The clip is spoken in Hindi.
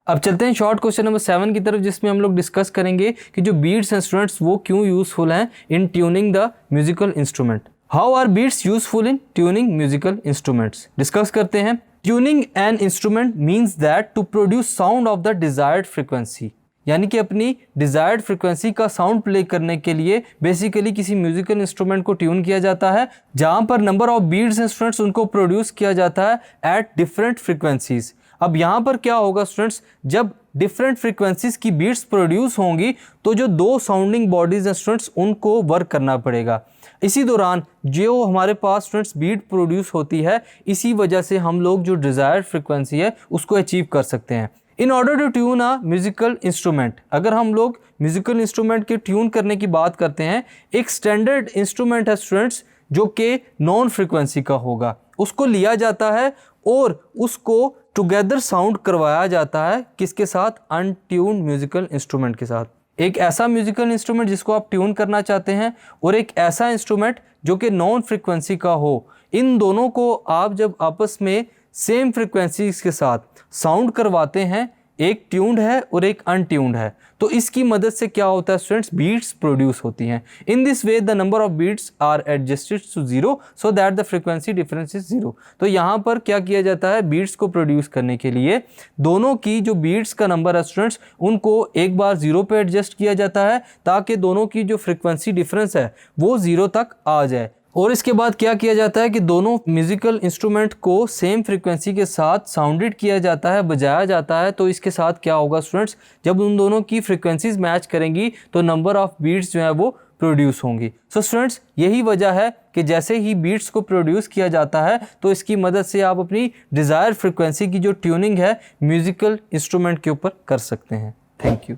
अब चलते हैं शॉर्ट क्वेश्चन नंबर 7 की तरफ, जिसमें हम लोग डिस्कस करेंगे कि जो बीट्स इंस्ट्रूमेंट्स वो क्यों यूजफुल हैं in tuning the musical instrument. How are beats useful in tuning musical instruments, discuss करते हैं। Tuning an instrument means that to produce sound of the desired frequency, यानी कि अपनी डिजायर्ड फ्रीक्वेंसी का साउंड प्ले करने के लिए बेसिकली किसी म्यूजिकल इंस्ट्रूमेंट को ट्यून किया जाता है, जहां पर नंबर ऑफ बीट्स इंस्ट्रूमेंट्स उनको प्रोड्यूस किया जाता है एट डिफरेंट फ्रीक्वेंसीज। अब यहाँ पर क्या होगा स्टूडेंट्स, जब डिफरेंट फ्रीक्वेंसीज की बीट्स प्रोड्यूस होंगी तो जो दो साउंडिंग बॉडीज हैं स्टूडेंट्स उनको वर्क करना पड़ेगा। इसी दौरान जो हमारे पास स्टूडेंट्स बीट प्रोड्यूस होती है, इसी वजह से हम लोग जो डिजायर्ड फ्रीक्वेंसी है उसको अचीव कर सकते हैं। In order to tune a musical instrument, अगर हम लोग म्यूजिकल इंस्ट्रूमेंट के ट्यून करने की बात करते हैं, एक स्टैंडर्ड इंस्ट्रूमेंट है स्टूडेंट्स जो कि नॉन फ्रीक्वेंसी का होगा, उसको लिया जाता है और उसको टुगेदर साउंड करवाया जाता है किसके साथ, अनट्यून्ड म्यूजिकल इंस्ट्रूमेंट के साथ। एक ऐसा म्यूजिकल इंस्ट्रूमेंट जिसको आप ट्यून करना चाहते हैं और एक ऐसा इंस्ट्रूमेंट जो कि नॉन फ्रीक्वेंसी का हो, इन दोनों को आप जब आपस में सेम फ्रीक्वेंसीज के साथ साउंड करवाते हैं, एक ट्यून्ड है और एक अनट्यून्ड है, तो इसकी मदद से क्या होता है स्टूडेंट्स, बीट्स प्रोड्यूस होती हैं। In this way the number of beats are adjusted to 0 so that the frequency difference is 0। तो यहाँ पर क्या किया जाता है, बीट्स को प्रोड्यूस करने के लिए दोनों की जो बीट्स का नंबर है स्टूडेंट्स उनको एक बार 0 पे एडजस्ट किया जाता है ताकि दोनों की जो फ्रीक्वेंसी डिफरेंस है वो 0 तक आ जाए। और इसके बाद क्या किया जाता है कि दोनों म्यूजिकल इंस्ट्रूमेंट को सेम फ्रीक्वेंसी के साथ साउंडेड किया जाता है, बजाया जाता है। तो इसके साथ क्या होगा स्टूडेंट्स, जब उन दोनों की फ्रीक्वेंसीज मैच करेंगी तो नंबर ऑफ बीट्स जो है वो प्रोड्यूस होंगी। सो स्टूडेंट्स यही वजह है कि जैसे ही बीट्स को प्रोड्यूस किया जाता है तो इसकी मदद से आप अपनी डिज़ायर फ्रीक्वेंसी की जो ट्यूनिंग है म्यूजिकल इंस्ट्रूमेंट के ऊपर कर सकते हैं। Thank you.